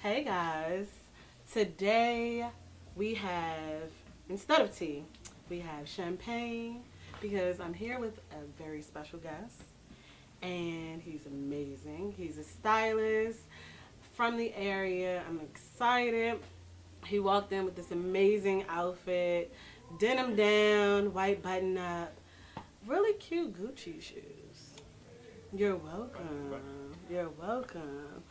Hey guys, today we have, instead of tea, we have champagne because I'm here with a very special guest and he's amazing. He's a stylist from the area. I'm excited. He walked in with this amazing outfit, denim down, white button up, really cute Gucci shoes. You're welcome. You're welcome.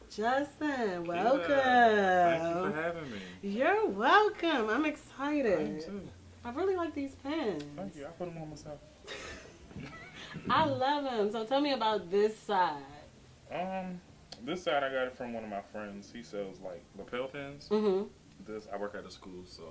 Justin, welcome. Thank you for having me. You're welcome. I'm excited. I am too. I really like these pens. Thank you. I put them on myself. I love them. So tell me about this side. This side I got it from one of my friends. He sells like lapel pins. Mm-hmm. I work at a school, so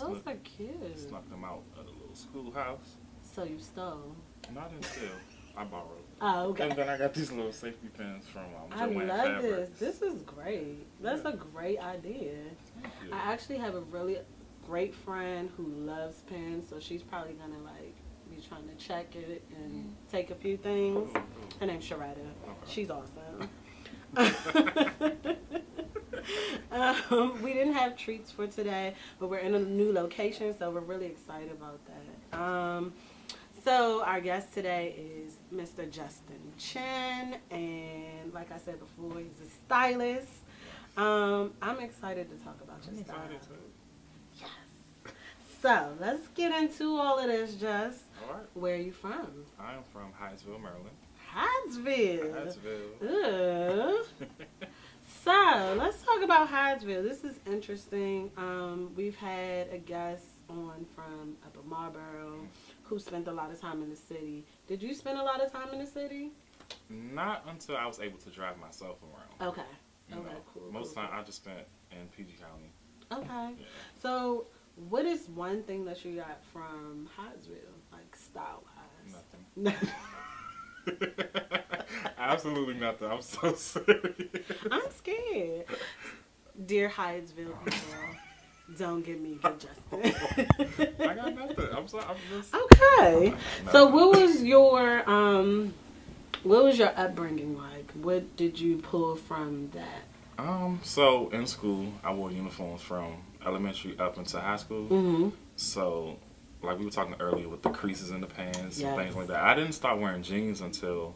Those are cute. snuck them out at a little schoolhouse. So you stole. Not until I borrowed. Oh, okay. And then I got these little safety pins from I Joanne love Fabrics. this. This is great. That's a great idea. Thank you. I actually have a really great friend who loves pens, so she's probably gonna like be trying to check it and take a few things. Her name's Sharetta. Okay. She's awesome. We didn't have treats for today, but we're in a new location, so we're really excited about that. So our guest today is Mr. Justin Chinn, and like I said before, he's a stylist. I'm excited to talk about your style. Excited too. Yes. So let's get into all of this, Just. All right. Where are you from? I am from Hyattsville, Maryland. Hyattsville. Hyattsville. Ugh. So let's talk about Hyattsville. This is interesting. We've had a guest on from up in Marlboro who spent a lot of time in the city. Did you spend a lot of time in the city? Not until I was able to drive myself around. Okay. You Okay, know, cool. Most cool, time I just spent in PG County. Okay. Yeah. So what is one thing that you got from Hyattsville, like style-wise? Nothing. Absolutely nothing. I'm so serious. I'm scared. Dear Hyattsville people, don't get me good, Justin. I got nothing. I'm sorry. I'm just. Okay. Nothing. So what was your upbringing like? What did you pull from that? So in school, I wore uniforms from elementary up into high school. Mm-hmm. So, like we were talking earlier with the creases in the pants Yes. and things like that. I didn't start wearing jeans until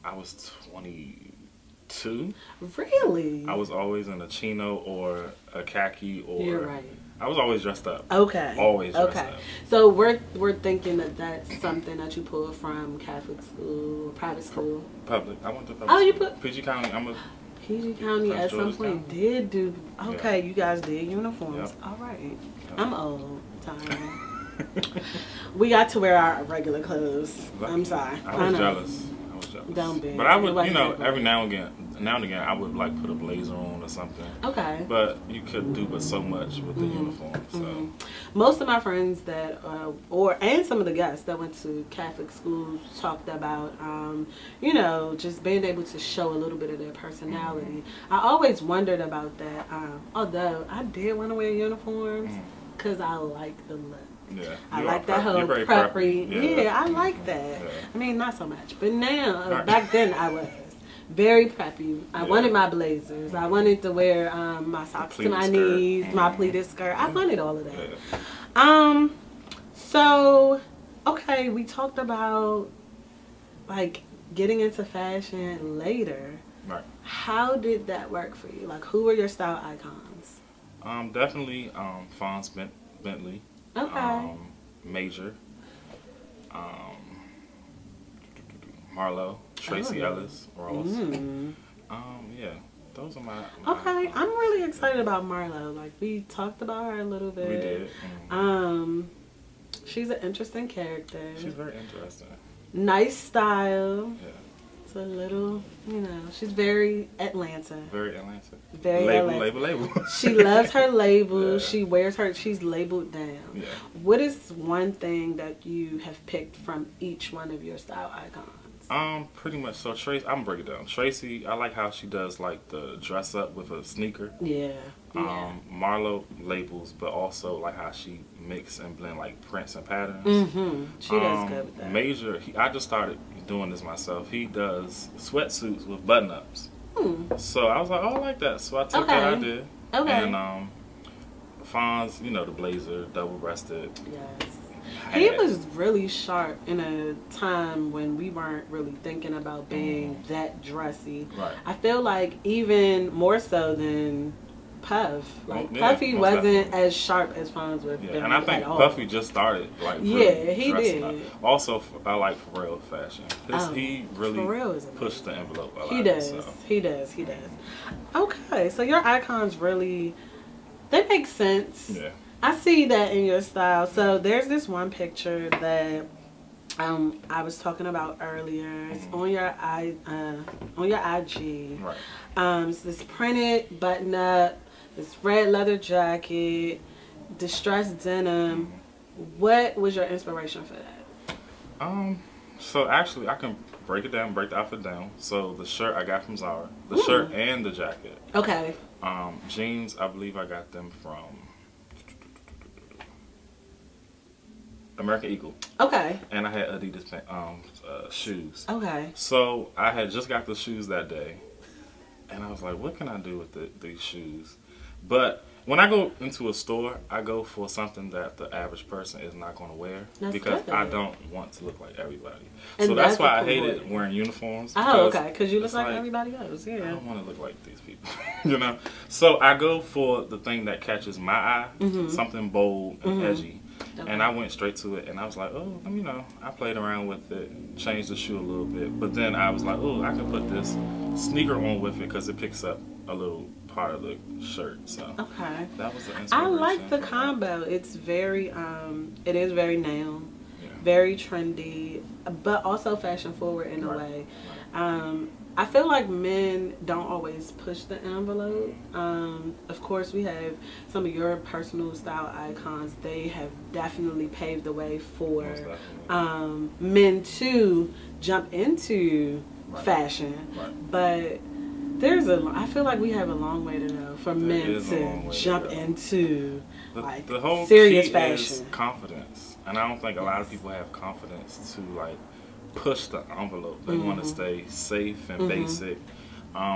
I was 22. Really? I was always in a chino or a khaki or. You're right. I was always dressed up. Okay. Always dressed Okay. up. So we're thinking that that's something that you pulled from Catholic school, private school. Public. I went to public. Oh, you school. put- PG County. I'm a. PG County From at some Georgia point County. did do. Okay, Yeah. you guys did uniforms. Yep. All right. Yep. I'm old. Time. We got to wear our regular clothes. I'm sorry. I was know. jealous. Don't be. But I It would, wasn't that every great. now and again, I would like put a blazer on or something. Okay. But you could do but so much with the uniform. So Mhm. Most of my friends that, and some of the guests that went to Catholic schools talked about, just being able to show a little bit of their personality. I always wondered about that, although I did want to wear uniforms because I like the look. yeah, I you like are that whole you're very preppy. preppy. Yeah, I like that. Yeah. I mean, not so much, but now, Right. back then I was very preppy. I Yeah. wanted my blazers. I wanted to wear my socks to pleated my skirt. knees, my pleated skirt. I wanted all of that. Yeah. So, okay, we talked about like getting into fashion later. Right. How did that work for you? Like, who were your style icons? Definitely Fonz Bentley. Okay. Major. Marlo. Tracy Oh. Ellis. Ross. Yeah. Those are my Okay, I'm really excited about Marlo. Like, we talked about her a little bit. We did. She's an interesting character. She's very interesting. Nice style. Yeah. It's a little, she's very Atlanta. Very Atlanta. Very label, Atlanta. label. She loves her label. Yeah. She wears she's labeled down. Yeah. What is one thing that you have picked from each one of your style icons? Pretty much. So Tracy, I'm gonna break it down. Tracy, I like how she does like the dress up with a sneaker. Yeah. Marlo labels, but also like how she mix and blend like prints and patterns. She does good with that. Major, I just started doing this myself. He does sweatsuits with button ups. So I was like, oh, I like that. So I took that idea. Okay. And Fonz, you know, the blazer, double-breasted. Yes. He was really sharp in a time when we weren't really thinking about being that dressy. Right. I feel like even more so than Puff. Like, Puffy wasn't definitely as sharp as Fonz was. Yeah, and I think Puffy just started, like, really he did. Up. Also, I like Pharrell fashion. He really pushed the envelope a lot. He does. Okay, so your icons really, they make sense. Yeah. I see that in your style. So there's this one picture that I was talking about earlier. It's on your IG. Right. It's this printed button up, this red leather jacket, distressed denim. What was your inspiration for that? So actually, I can break the outfit down. So the shirt I got from Zara, the shirt and the jacket. Okay. Jeans, I believe I got them from American Eagle. Okay. And I had Adidas shoes. Okay. So I had just got the shoes that day, and I was like, what can I do with these shoes? But when I go into a store, I go for something that the average person is not going to wear because I don't want to look like everybody. And so that's why I hated wearing uniforms. Oh, okay. Because you look like everybody else. Yeah. I don't want to look like these people, you know? So I go for the thing that catches my eye, something bold and edgy. Okay. And I went straight to it, and I was like, oh, you know, I played around with it, changed the shoe a little bit. But then I was like, oh, I can put this sneaker on with it because it picks up a little part of the shirt. So okay, that was the inspiration. I like the combo. It's very, it is very now, very trendy, but also fashion forward in a way. I feel like men don't always push the envelope. Of course, we have some of your personal style icons. They have definitely paved the way for men to jump into fashion. Right. But I feel like we have a long way to go for men to jump into the whole serious key fashion. Is confidence, and I don't think a lot of people have confidence to like push the envelope. They want to stay safe and basic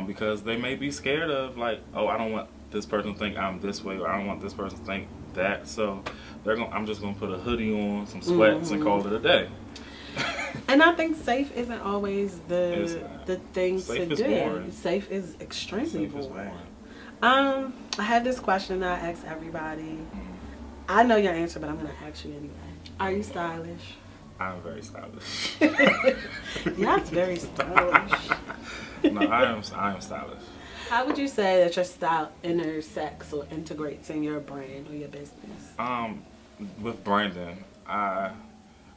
because they may be scared of like, oh, I don't want this person to think I'm this way, or I don't want this person to think that. So I'm just gonna put a hoodie on, some sweats, and call it a day. And I think safe isn't always the thing safe to is do. Boring. Safe is extremely boring. I had this question that I ask everybody. I know your answer, but I'm gonna ask you anyway. Are you stylish? I'm very stylish. Yeah, it's very stylish. No, I am stylish. How would you say that your style intersects or integrates in your brand or your business? With Brandon,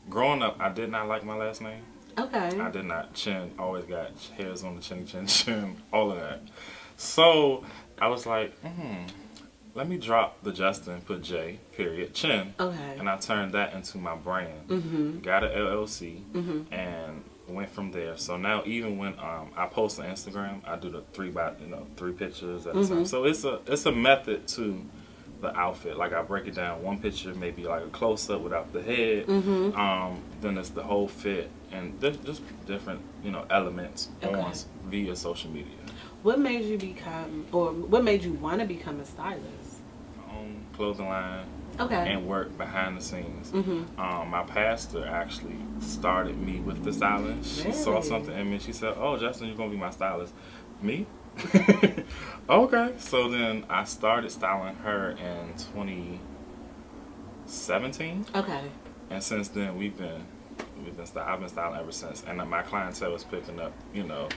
growing up, I did not like my last name. Okay. I did not. Chinn, always got hairs on the chin, all of that. So I was like, let me drop the Justin, put J, period, Chinn. Okay. And I turned that into my brand. Got an LLC and went from there. So now even when I post on Instagram, I do the 3 pictures at a time. So it's a method to the outfit. Like I break it down. One picture maybe like a close up without the head. Then it's the whole fit and just different elements on via social media. What made you become, or what made you want to become a stylist? My own clothing line. Okay. And work behind the scenes. My pastor actually started me with the styling. She saw something in me. She said, "Oh, Justin, you're gonna be my stylist." Me? Okay. So then I started styling her in 2017. Okay. And since then I've been styling ever since, and my clientele is picking up.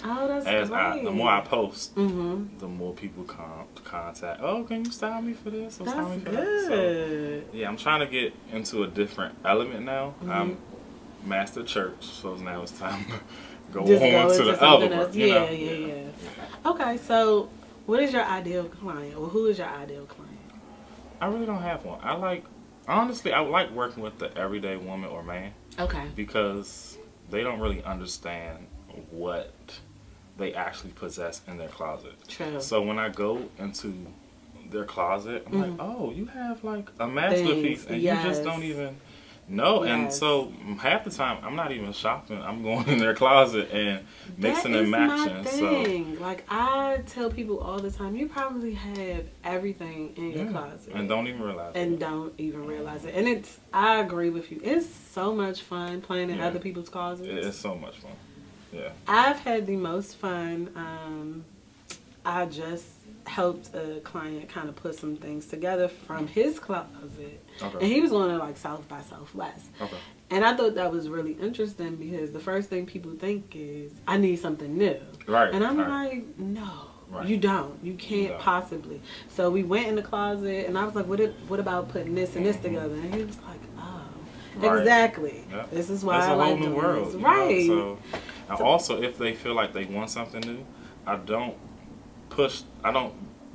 Oh, that's great. The more I post, the more people come to contact. Oh, can you style me for this? Or style me for that? So, yeah, I'm trying to get into a different element now. I'm master church, so now it's time to go on to the other work. Yeah. Okay, so what is your ideal client, or who is your ideal client? I really don't have one. Honestly, I like working with the everyday woman or man. Okay. Because they don't really understand what they actually possess in their closet. True. So when I go into their closet, I'm like, oh, you have like a masterpiece, and you just don't even No, and so half the time I'm not even shopping. I'm going in their closet and mixing and matching. That is my thing. Like I tell people all the time, you probably have everything in your closet and don't even realize it. And I agree with you. It's so much fun playing in other people's closets. It's so much fun. Yeah. I've had the most fun. I just helped a client kind of put some things together from his closet. Okay. And he was going to like South by Southwest. Okay. And I thought that was really interesting because the first thing people think is, I need something new. Right. And I'm like, no, you don't. You can't possibly. So we went in the closet and I was like, what about putting this and this together? And he was like, oh, exactly. Yep. This is why I like doing this. Right. So also, if they feel like they want something new, I don't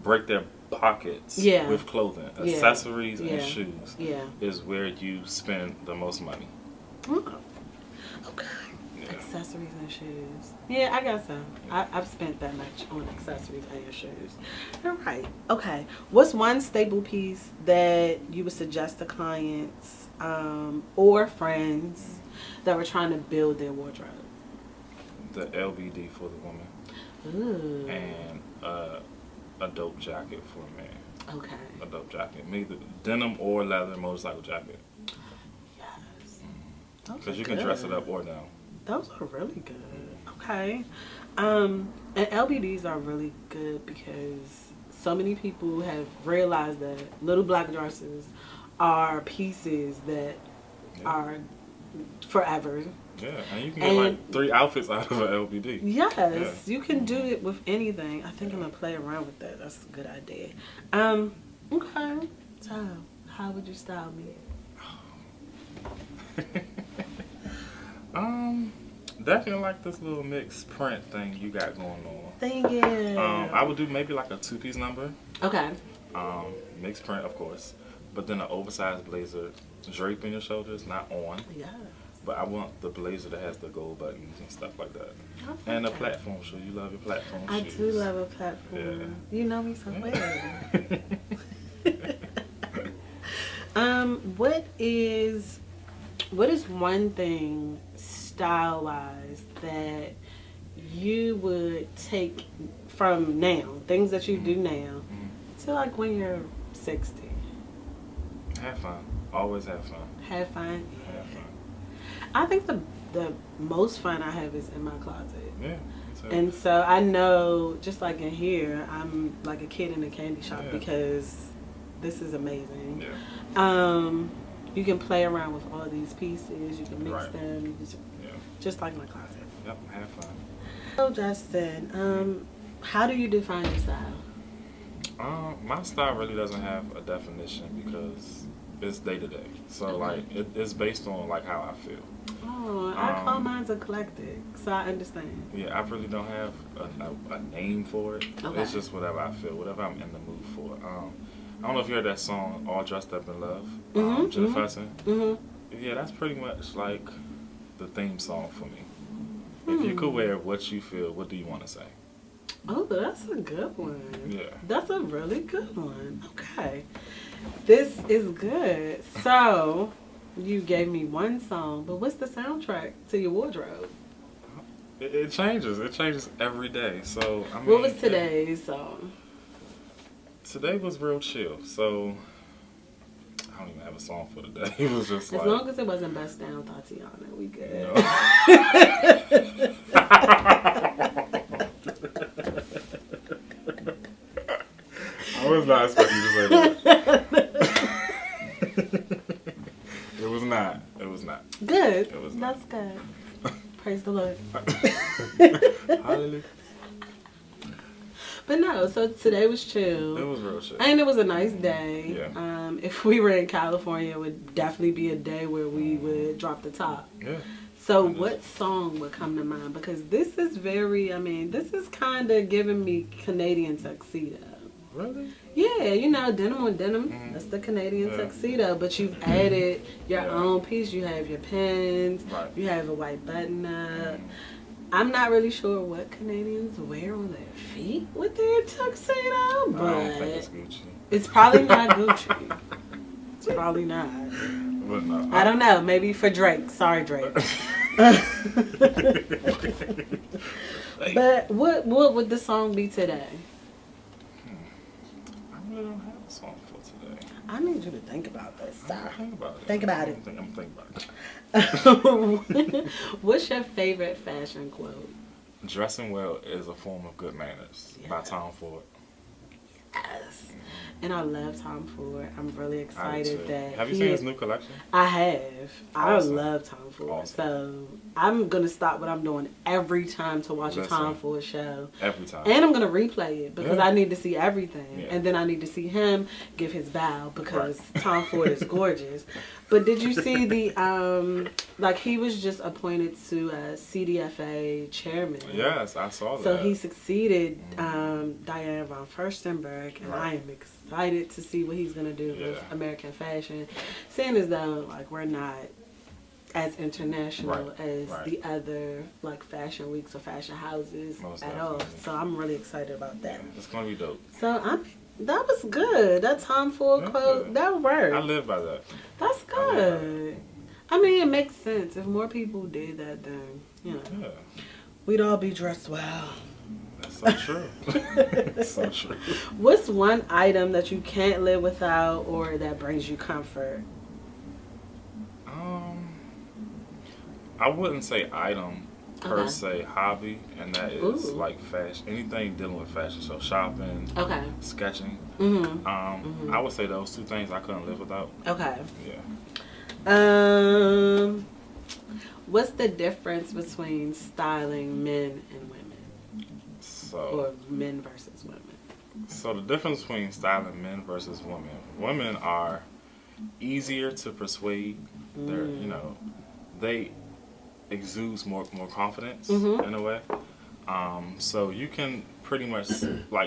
break their pockets with clothing. Accessories and shoes is where you spend the most money. Oh, okay. Yeah. Accessories and shoes. Yeah, I guess so. I've spent that much on accessories and shoes. All right. Okay. What's one staple piece that you would suggest to clients or friends that were trying to build their wardrobe? The LBD for the woman. Ooh. And a dope jacket for a man. Okay. A dope jacket. Maybe denim or leather motorcycle jacket. Yes. Because you can dress it up or down. Those are really good. Okay. And LBDs are really good because so many people have realized that little black dresses are pieces that are forever. Yeah, and you can get like 3 outfits out of an LBD. Yes, you can do it with anything. I think I'm going to play around with that. That's a good idea. Okay. So, how would you style me? Definitely like this little mixed print thing you got going on. Thank you. I would do maybe like a 2-piece number. Okay. Mixed print, of course. But then an oversized blazer draping your shoulders, not on. Yeah. But I want the blazer that has the gold buttons and stuff like that. Okay. And a platform shoe. You love your platform shoes. I do love a platform. Yeah. You know me so well. What is one thing style-wise that you would take from now, things that you do now, to like when you're 60? Have fun. Always have fun. Have fun? Yeah. Have fun. I think the most fun I have is in my closet. Yeah. And so I know, just like in here, I'm like a kid in a candy shop because this is amazing. Yeah. You can play around with all these pieces. You can mix them. Just like my closet. Yep. Have fun. So Justin, how do you define your style? My style really doesn't have a definition because it's day to day. So like it's based on like how I feel. Oh, I call mine eclectic, so I understand. Yeah, I really don't have a name for it. Okay. It's just whatever I feel, whatever I'm in the mood for. I don't know if you heard that song, All Dressed Up in Love, Jennifer Hudson. Yeah, that's pretty much like the theme song for me. If you could wear what you feel, what do you want to say? Oh, that's a good one. Yeah. That's a really good one. Okay. This is good. So, you gave me one song, but what's the soundtrack to your wardrobe? It changes. It changes every day. So, I mean, what was today's song? Today was real chill. So, I don't even have a song for today. It was just as long as it wasn't Bust Down Tatiana, we good. No. I was not expecting you to say that. It was not. It was not. Good. It was not. That's good. Praise the Lord. Hallelujah. But no, so today was chill. It was real chill. And it was a nice day. Yeah. If we were in California, it would definitely be a day where we would drop the top. Yeah. So what song would come to mind? Because this is this is kind of giving me Canadian tuxedo. Really? Yeah, you know, denim on denim. Mm-hmm. That's the Canadian tuxedo. But you've added your own piece. You have your pins. Right. You have a white button up. I'm not really sure what Canadians wear on their feet with their tuxedo, but I don't think it's Gucci. It's probably not Gucci. It's probably not. But no, I don't know. Maybe for Drake. Sorry, Drake. But what would the song be today? I really don't have a song for today. I need you to think about this, sir. Think about it. Think about it. I'm thinking about it. What's your favorite fashion quote? Dressing well is a form of good manners by Tom Ford. Yes. And I love Tom Ford. I'm really excited that. Have you seen his new collection? I have. Awesome. I love Tom Ford. Awesome. So I'm going to stop what I'm doing every time to watch a Tom Ford show. Every time. And I'm going to replay it because I need to see everything. Yeah. And then I need to see him give his bow because Tom Ford is gorgeous. But did you see the, he was just appointed to a CDFA chairman. Yes, I saw that. So he succeeded Diane von Furstenberg, and I am excited to see what he's going to do with American fashion. Seeing as though, we're not as international as the other, fashion weeks or fashion houses at all. So I'm really excited about that. Yeah, it's going to be dope. So that was good. That Tom Ford quote, that worked. I live by that. That's good. I mean, it makes sense. If more people did that, then, we'd all be dressed well. That's so true. That's so true. What's one item that you can't live without or that brings you comfort? I wouldn't say item per se, hobby, and that is fashion. Anything dealing with fashion, so shopping, sketching. I would say those two things I couldn't live without. Okay. Yeah. What's the difference between styling men and women? Or men versus women? So the difference between styling men versus women are easier to persuade. They're, they exudes more confidence in a way. So you can pretty much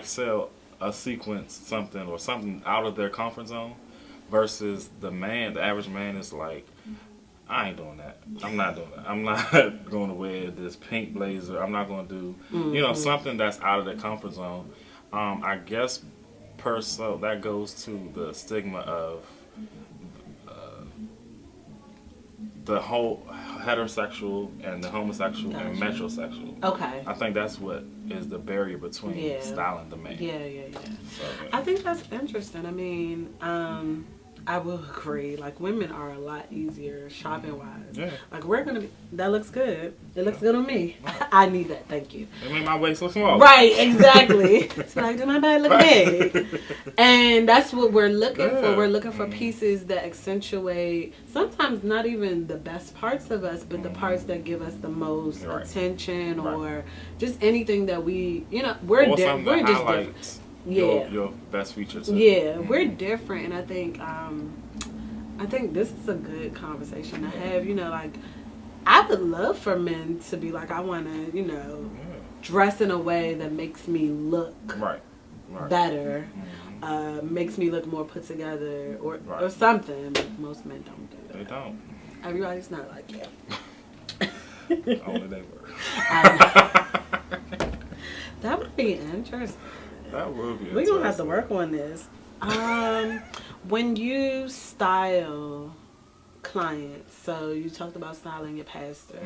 sell a sequence something out of their comfort zone versus the average man is like, I ain't doing that. I'm not doing that. I'm not going to wear this pink blazer. I'm not going to do, something that's out of their comfort zone. I guess that goes to the stigma of the whole heterosexual and the homosexual and metrosexual. Okay. I think that's what is the barrier between styling the man. Yeah. So, I think that's interesting. I mean, I will agree. Women are a lot easier shopping wise. Yeah. We're gonna be. That looks good. It looks good on me. Right. I need that. Thank you. It made my waist look small. Right. Exactly. So do my body look big? And that's what we're looking for. We're looking for pieces that accentuate sometimes not even the best parts of us, but the parts that give us the most attention or just anything that we, we're different. We're just different. Your best feature too. Yeah, we're different, and I think this is a good conversation to have. I would love for men to be I want to, dress in a way that makes me look better, makes me look more put together, or something. But most men don't do that. They don't. Everybody's not like Only they were. That would be interesting. That would be. We're gonna have to work on this. When you style clients, so you talked about styling your pastor.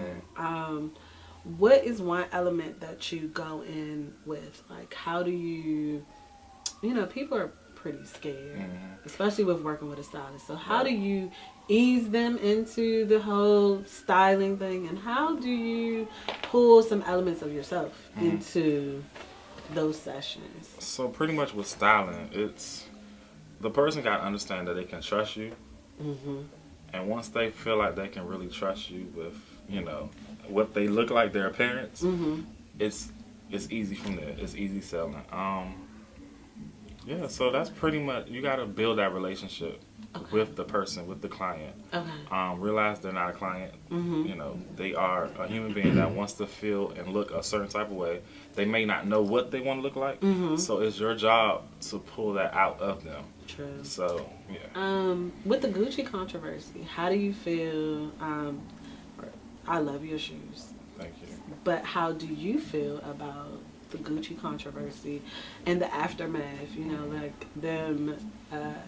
What is one element that you go in with? How do you? People are pretty scared, especially with working with a stylist. So how do you ease them into the whole styling thing, and how do you pull some elements of yourself into those sessions? So pretty much with styling, it's the person got to understand that they can trust you, and once they feel like they can really trust you with what they look like, their appearance, it's easy from there. It's easy selling. So that's pretty much, you got to build that relationship with the person, with the client. Realize they're not a client. They are a human being that wants to feel and look a certain type of way. They may not know what they want to look like, so it's your job to pull that out of them. True. So, with the Gucci controversy, how do you feel? I love your shoes. Thank you. But how do you feel about the the Gucci controversy and the aftermath, you know, like them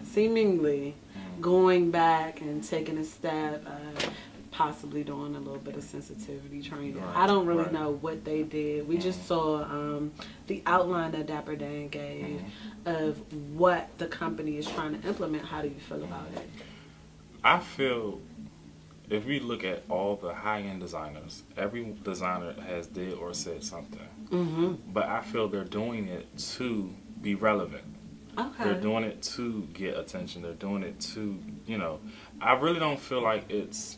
seemingly going back and taking a step, possibly doing a little bit of sensitivity training. I don't really know what they did. We just saw the outline that Dapper Dan gave of what the company is trying to implement. How do you feel about it? I feel, if we look at all the high-end designers, every designer has did or said something. But I feel they're doing it to be relevant. Okay. They're doing it to get attention. They're doing it to, you know, I really don't feel like it's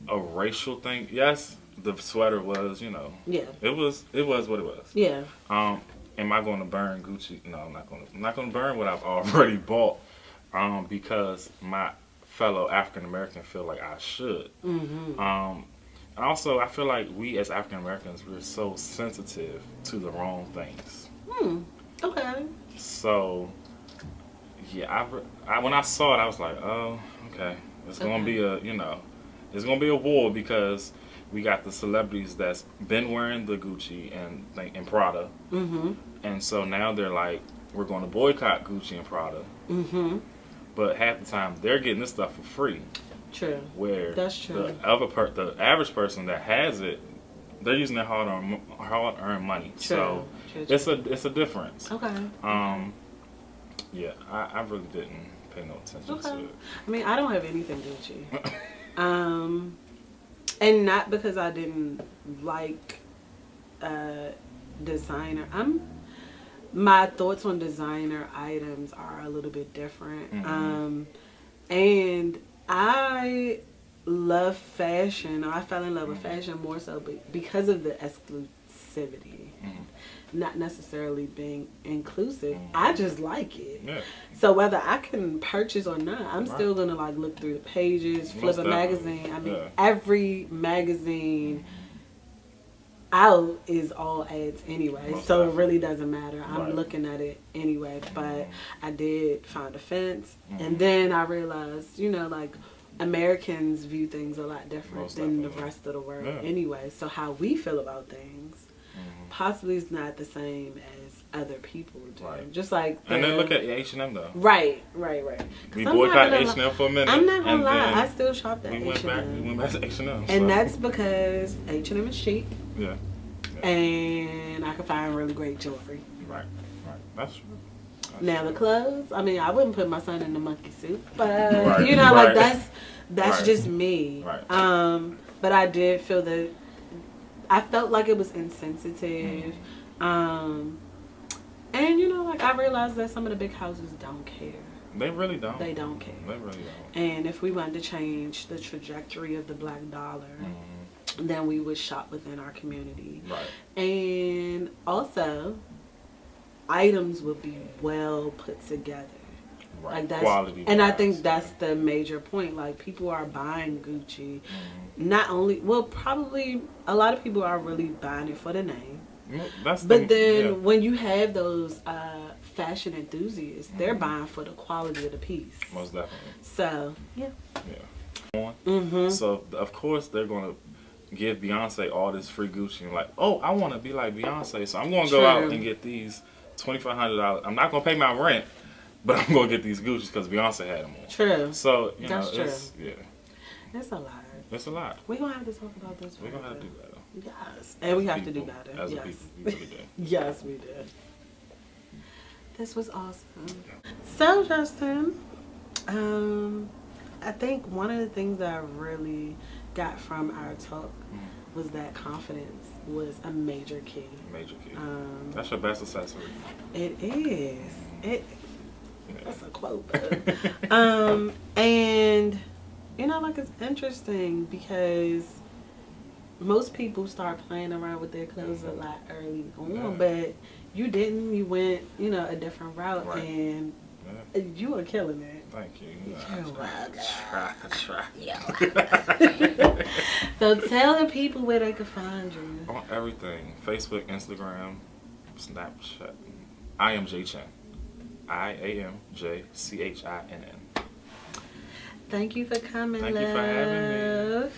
a racial thing. Yes, the sweater was, you know. Yeah. It was what it was. Yeah. Am I going to burn Gucci? No, I'm not going to burn what I've already bought. Because my fellow African American feel like I should. And also, I feel like we as African Americans, we're so sensitive to the wrong things. Okay. So, yeah, when I saw it, I was like, oh, okay. It's gonna be it's gonna be a war because we got the celebrities that's been wearing the Gucci and Prada, and so now they're like, we're going to boycott Gucci and Prada. But half the time they're getting this stuff for free. True. Where that's true. The average person that has it, they're using their hard-earned money. True. So it's a difference. Okay. Yeah, I really didn't pay no attention to it. I mean, I don't have anything Gucci. And not because I didn't like designer. My thoughts on designer items are a little bit different. And I love fashion. I fell in love with fashion more so because of the exclusivity. Not necessarily being inclusive. I just like it. Yeah. So whether I can purchase or not, I'm still gonna like look through the pages, flip a magazine. I mean, every magazine out is all ads anyway, so it really doesn't matter. I'm looking at it anyway. But I did find a fence, and then I realized, you know, like Americans view things a lot different than the rest of the world anyway. So how we feel about things possibly is not the same as other people do. Just like and then look at H&M though. Right. We boycotted H&M for a minute. I'm not gonna lie, I still shop at H&M. We went back to H&M. And that's because H&M is cheap. Yeah. And I can find really great jewelry. Right. That's true. Now the clothes, I mean, I wouldn't put my son in the monkey suit, but you know, like that's just me. Right. But I did feel that I felt like it was insensitive. And you know, like I realized that some of the big houses don't care. They really don't. They don't care. They really don't. And if we wanted to change the trajectory of the black dollar, then we would shop within our community. Right. And also, items would be well put together. Right. Like that's quality. And I think that's the major point. Like people are buying Gucci, not only probably a lot of people are really buying it for the name. When you have those fashion enthusiasts, they're buying for the quality of the piece. Most definitely. So yeah. So of course they're gonna give Beyonce all this free Gucci and like, oh, I want to be like Beyonce, so I'm gonna go out and get these $2,500. I'm not gonna pay my rent, but I'm gonna get these Gucci's because Beyonce had them on. True. So you know, it's it's a lot. It's a lot. We're gonna have to talk about this. We're gonna have to do better. Yes, and we have to do better. As a people, we really do. Yes, we did. This was awesome. So Justin, I think one of the things that I really got from our talk was that confidence was a major key. Major key. That's your best accessory. It is. That's a quote. And you know, like it's interesting because most people start playing around with their clothes a lot early on, but you didn't. You went, you know, a different route, and you were killing it. Thank you. So tell the people where they can find you. On everything: Facebook, Instagram, Snapchat. I am J Chinn. IAMJCHINN. Thank you for coming. Thank you for having me.